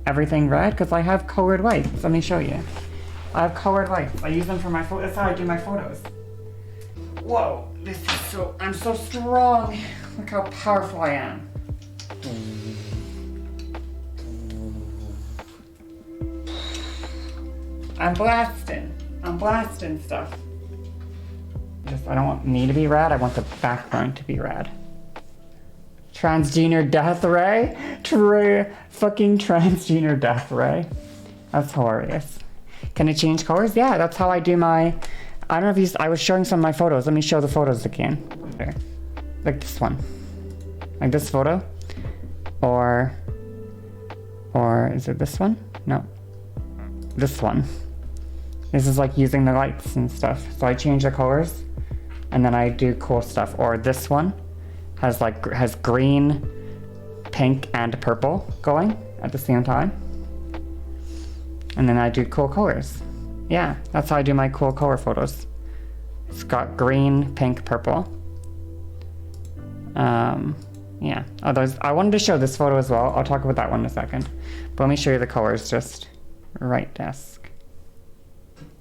everything red? Because I have colored whites. Let me show you. I have colored whites. I use them for my photos. That's how I do my photos. Whoa, this is so, I'm so strong. Look how powerful I am. I'm blasting stuff. I don't want me to be rad, I want the background to be rad. Transgender death ray? Fucking transgender death ray. That's hilarious. Can it change colors? Yeah, that's how I do my, I don't know if you, I was showing some of my photos. Let me show the photos again. There. Like this one. Like this photo. Or is it this one? No. This one. This is like using the lights and stuff. So I change the colors and then I do cool stuff. Or this one has green, pink, and purple going at the same time. And then I do cool colors. Yeah, that's how I do my cool color photos. It's got green, pink, purple. Yeah. Oh, I wanted to show this photo as well. I'll talk about that one in a second. But let me show you the colors just right desk.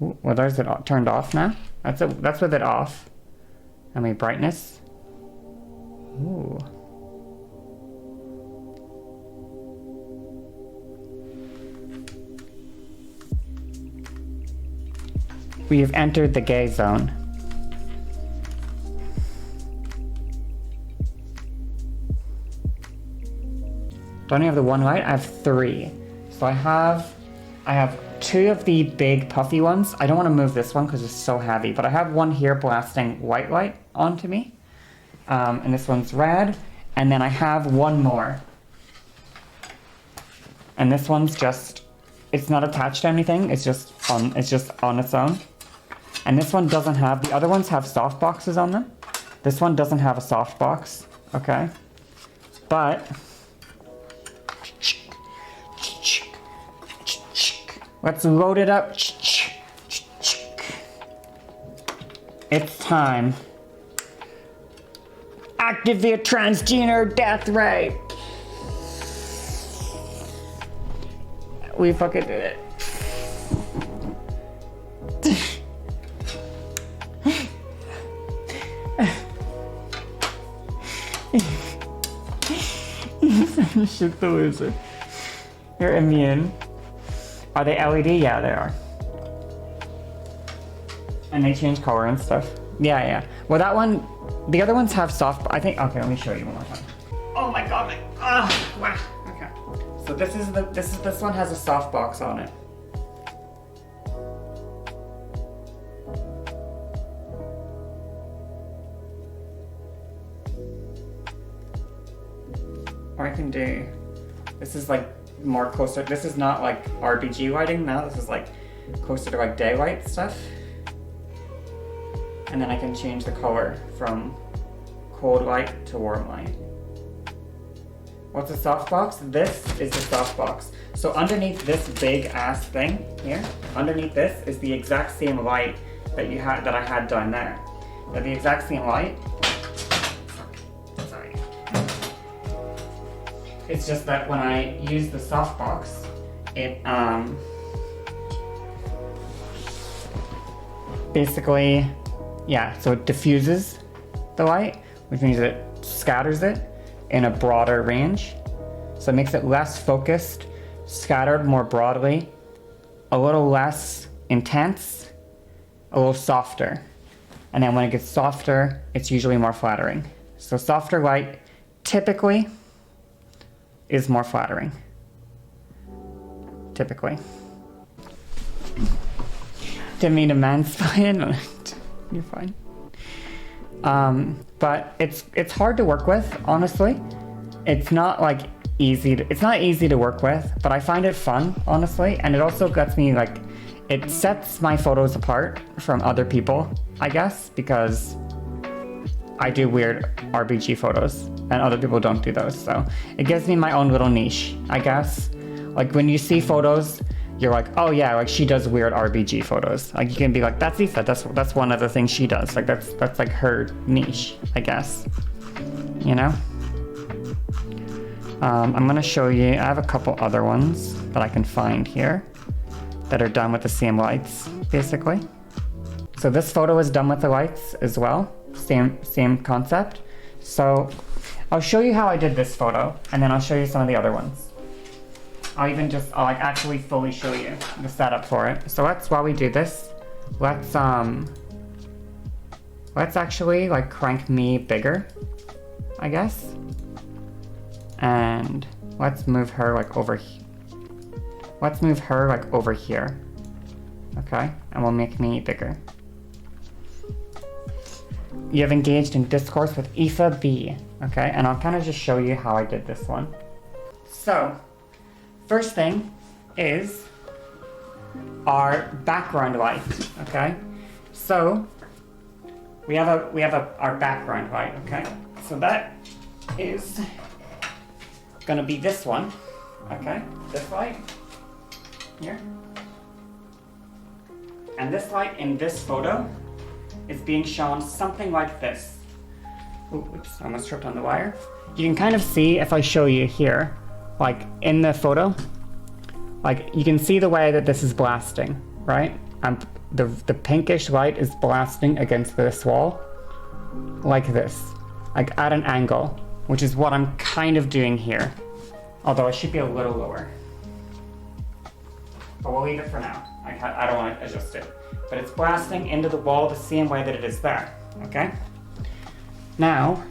Ooh, well, there's it turned off now. That's with it off. And my brightness. Ooh. We have entered the gay zone. Don't I have the one light? I have 3. So I have 2 of the big puffy ones. I don't want to move this one because it's so heavy, but I have one here blasting white light onto me. And this one's red. And then I have one more. And this one's just, it's not attached to anything. It's just on its own. And this one doesn't have, the other ones have soft boxes on them. This one doesn't have a soft box, okay? But, let's load it up. It's time. Activate transgender death ray. We fucking did it. Shoot the loser. You're immune. Are they LED? Yeah, they are. And they change color and stuff. Yeah. Well, that one, the other ones have soft, I think, okay, let me show you one more time. Oh my god, wow. Okay. So this one has a soft box on it. Or I can do, this is like more closer, this is not like RGB lighting now, this is like closer to like daylight stuff. And then I can change the color from cold light to warm light. What's a softbox? This is the softbox. So underneath this big ass thing here, underneath this is the exact same light that I had down there. They're the exact same light. Sorry. It's just that when I use the softbox, it basically, yeah, so it diffuses the light, which means it scatters it in a broader range. So it makes it less focused, scattered more broadly, a little less intense, a little softer. And then when it gets softer, it's usually more flattering. So softer light typically is more flattering. Typically. Didn't mean to mansplain. You're fine. But it's hard to work with, honestly. It's not like easy to work with, but I find it fun, honestly, and it also gets me like, it sets my photos apart from other people, I guess, because I do weird RGB photos and other people don't do those, so it gives me my own little niche, I guess. Like when you see photos, you're like, oh yeah, like she does weird RGB photos. Like you can be like, that's Aoife, that's one of the things she does. Like that's like her niche, I guess. You know? I'm gonna show you, I have a couple other ones that I can find here that are done with the same lights, basically. So this photo is done with the lights as well, same concept. So I'll show you how I did this photo, and then I'll show you some of the other ones. I'll like actually fully show you the setup for it. So while we do this, let's actually like crank me bigger, I guess. And let's move her like over here. Let's move her like over here. Okay, and we'll make me bigger. You have engaged in discourse with Aoife B. Okay, and I'll kind of just show you how I did this one. So, first thing is our background light. Okay, so we have our background light. Okay, so that is gonna be this one. Okay, this light here, and this light in this photo is being shown something like this. Ooh, oops, I almost tripped on the wire. You can kind of see if I show you here, like in the photo, like you can see the way that this is blasting, right? The pinkish light is blasting against this wall, like this, like at an angle, which is what I'm kind of doing here. Although it should be a little lower. But we'll leave it for now. I don't want to adjust it. But it's blasting into the wall the same way that it is there, okay? Now,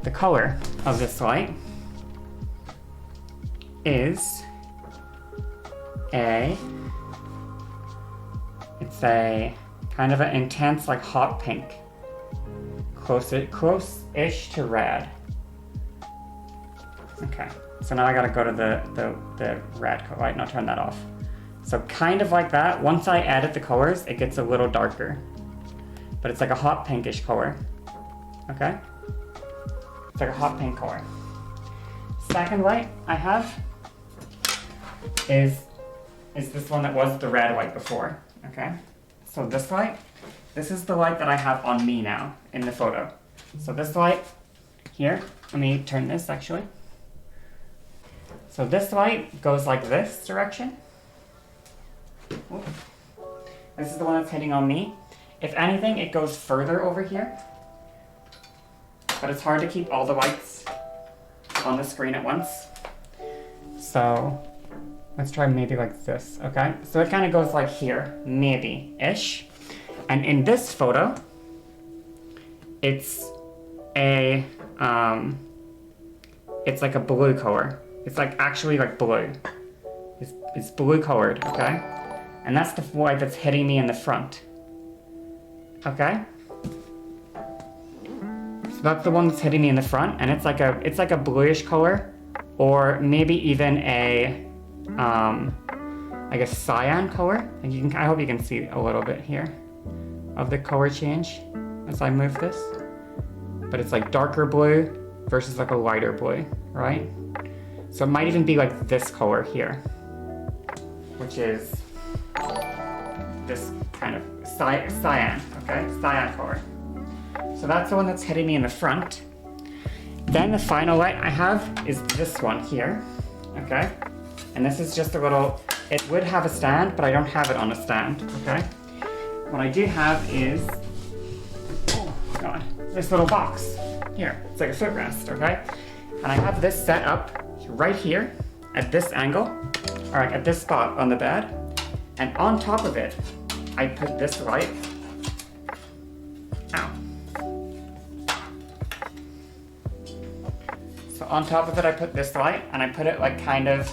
the color of this light is it's a kind of an intense, like hot pink. Close-ish to red. Okay, so now I gotta go to the red light and I'll turn that off. So kind of like that. Once I edit the colors, it gets a little darker. But it's like a hot pinkish color. Okay? It's like a hot pink color. Second light I have is this one that was the red light before. Okay? So this light, this is the light that I have on me now in the photo. So this light here, let me turn this actually. So this light goes like this direction. Oops. This is the one that's hitting on me. If anything, it goes further over here. But it's hard to keep all the lights on the screen at once. So let's try maybe like this, okay? So it kind of goes like here, maybe-ish. And in this photo, it's like a blue color. It's like actually like blue. It's blue colored, okay? And that's the light that's hitting me in the front. Okay? So that's the one that's hitting me in the front, and it's like a bluish color, or maybe even a like a cyan color. And I hope you can see a little bit here of the color change as I move this. But it's like darker blue versus like a lighter blue, right? So it might even be like this color here, which is this kind of cyan, okay? Cyan color. So that's the one that's hitting me in the front. Then the final light I have is this one here, okay? And this is just a little, it would have a stand, but I don't have it on a stand, okay? What I do have is, oh God, this little box here. It's like a footrest, okay? And I have this set up right here at this angle, or at this spot on the bed. And on top of it, I put this light. Ow. So on top of it, I put this light, and I put it like kind of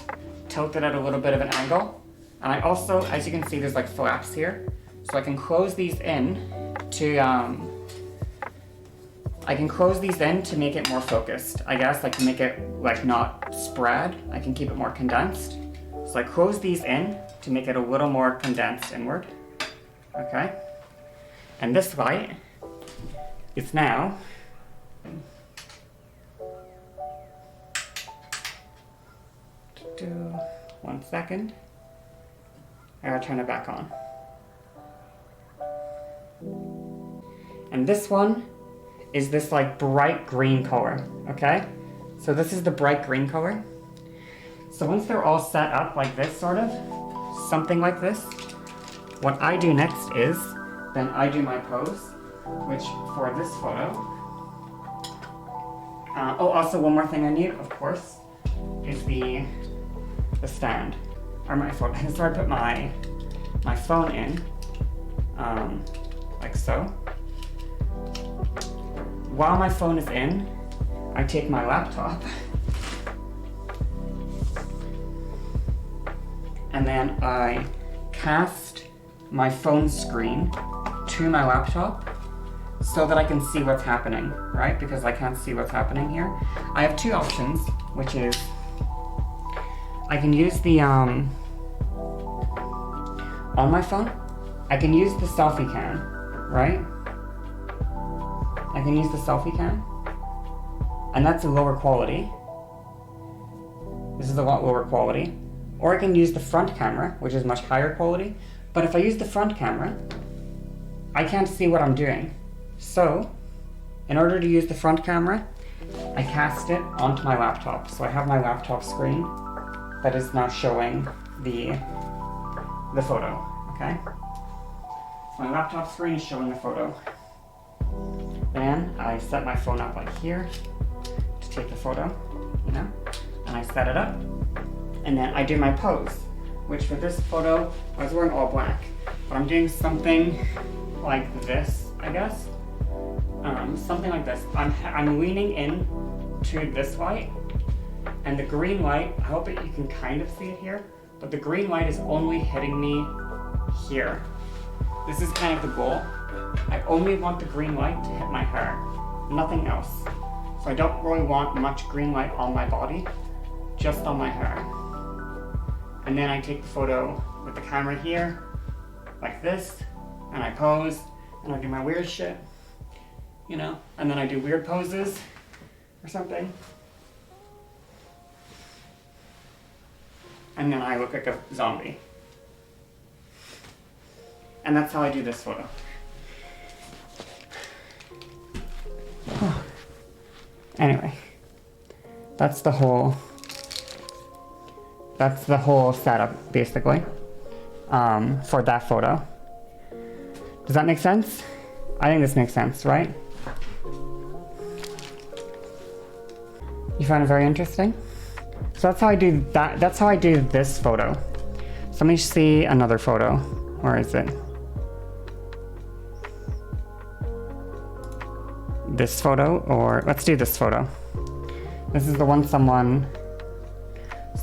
tilted at a little bit of an angle. And I also, as you can see, there's like flaps here. So I can close these in to, make it more focused, I guess, like to make it like not spread. I can keep it more condensed. So I close these in to make it a little more condensed inward. Okay? And this light is now one second. I gotta turn it back on. And this one is this like bright green color, okay? So this is the bright green color. So once they're all set up like this, sort of, something like this, what I do next is, then I do my pose, which for this photo, oh, also one more thing I need, of course, is the stand, or my phone. So I put my phone in, like so. While my phone is in, I take my laptop, and then I cast my phone screen to my laptop so that I can see what's happening, right? Because I can't see what's happening here. I have two options, which is I can use the, on my phone, I can use the selfie cam, right? I can use the selfie cam, and that's a lower quality. This is a lot lower quality. Or I can use the front camera, which is much higher quality. But if I use the front camera, I can't see what I'm doing. So, in order to use the front camera, I cast it onto my laptop. So I have my laptop screen that is now showing the photo, okay? So my laptop screen is showing the photo. Then I set my phone up like here to take the photo, you know? And I set it up, and then I do my pose, which for this photo, I was wearing all black, but I'm doing something like this, I guess. Something like this. I'm leaning in to this light, and the green light, I hope that you can kind of see it here, but the green light is only hitting me here. This is kind of the goal. I only want the green light to hit my hair, nothing else. So I don't really want much green light on my body, just on my hair. And then I take the photo with the camera here, like this, and I pose, and I do my weird shit, you know, and then I do weird poses or something. And then I look like a zombie. And that's how I do this photo. Anyway, that's the whole setup, basically, for that photo. Does that make sense? I think this makes sense, right? You find it very interesting? So that's how I do that. That's how I do this photo. So let me see another photo. Where is it? This photo, or let's do this photo. This is the one someone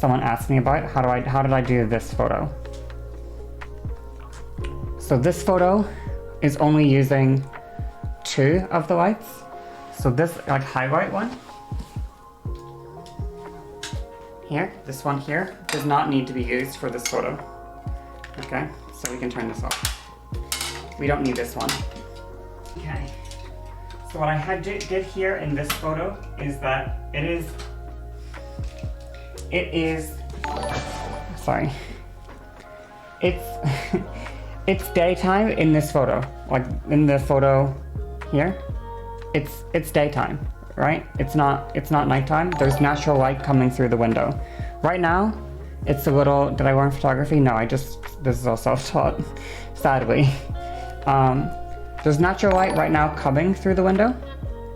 asked me about. How did I do this photo? So this photo is only using 2 of the lights. So this like highlight one here, this one here, does not need to be used for this photo. Okay, so we can turn this off. We don't need this one. Okay. So what I did here in this photo is that it is, sorry, it's daytime in this photo, like in the photo here, it's daytime, right? It's not nighttime. There's natural light coming through the window. Right now, it's a little, did I learn photography? No, this is all self-taught, sadly. There's natural light right now coming through the window,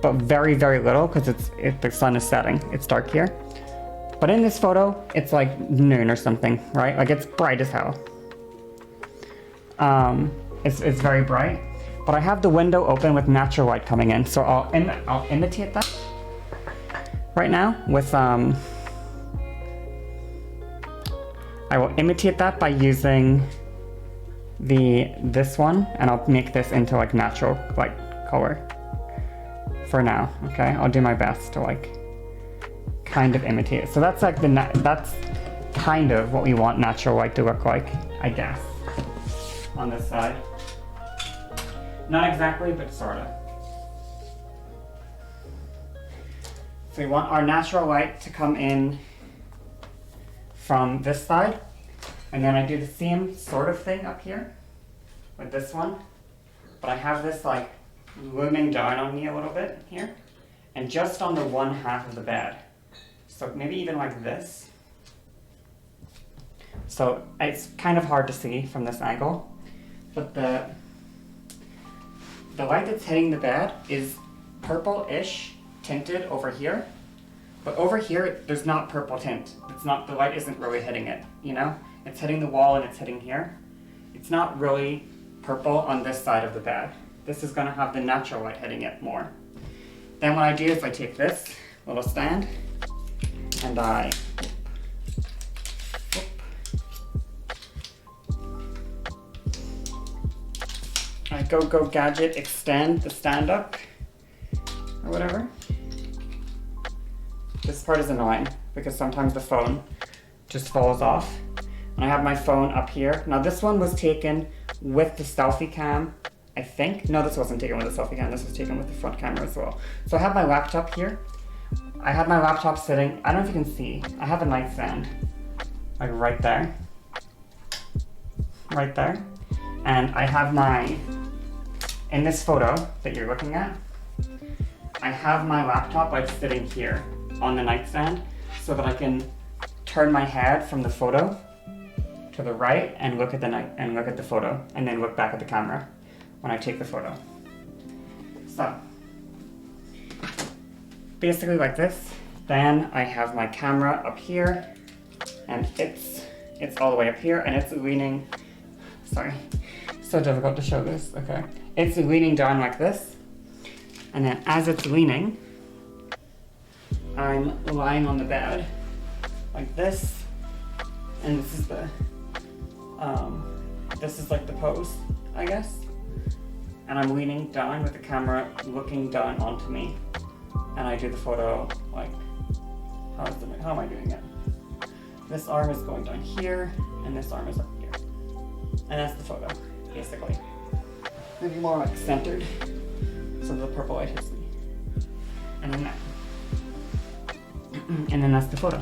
but very, very little because the sun is setting. It's dark here. But in this photo, it's like noon or something, right? Like it's bright as hell. It's very bright, but I have the window open with natural light coming in, so I'll imitate that right now with I will imitate that by using this one, and I'll make this into like natural light color for now. Okay, I'll do my best to like kind of imitate it. So that's like that's kind of what we want natural light to look like, I guess, on this side. Not exactly, but sorta. So we want our natural light to come in from this side, and then I do the same sort of thing up here with this one, but I have this like looming down on me a little bit here, and just on the one half of the bed. So maybe even like this. So it's kind of hard to see from this angle, but the light that's hitting the bed is purple-ish tinted over here, but over here there's not purple tint. It's not, the light isn't really hitting it, you know? It's hitting the wall and it's hitting here. It's not really purple on this side of the bed. This is gonna have the natural light hitting it more. Then what I do is I take this little stand and I go gadget extend the stand up or whatever. This part is annoying because sometimes the phone just falls off. And I have my phone up here. Now this one was taken with the selfie cam, I think. No, this wasn't taken with the selfie cam. This was taken with the front camera as well. So I have my laptop here. I have my laptop sitting, I don't know if you can see. I have a nightstand, like right there. Right there. And I have my, in this photo that you're looking at, I have my laptop like sitting here on the nightstand so that I can turn my head from the photo to the right and look at the photo and then look back at the camera when I take the photo. So basically like this. Then I have my camera up here and it's all the way up here and it's leaning, sorry, so difficult to show this, okay. It's leaning down like this, and then as it's leaning, I'm lying on the bed like this, and this is like the pose, I guess. And I'm leaning down with the camera looking down onto me, and I do the photo like, how am I doing it? This arm is going down here, and this arm is up here. And that's the photo, basically. Maybe more like centered, so the purple light hits me. And then that. And then that's the photo.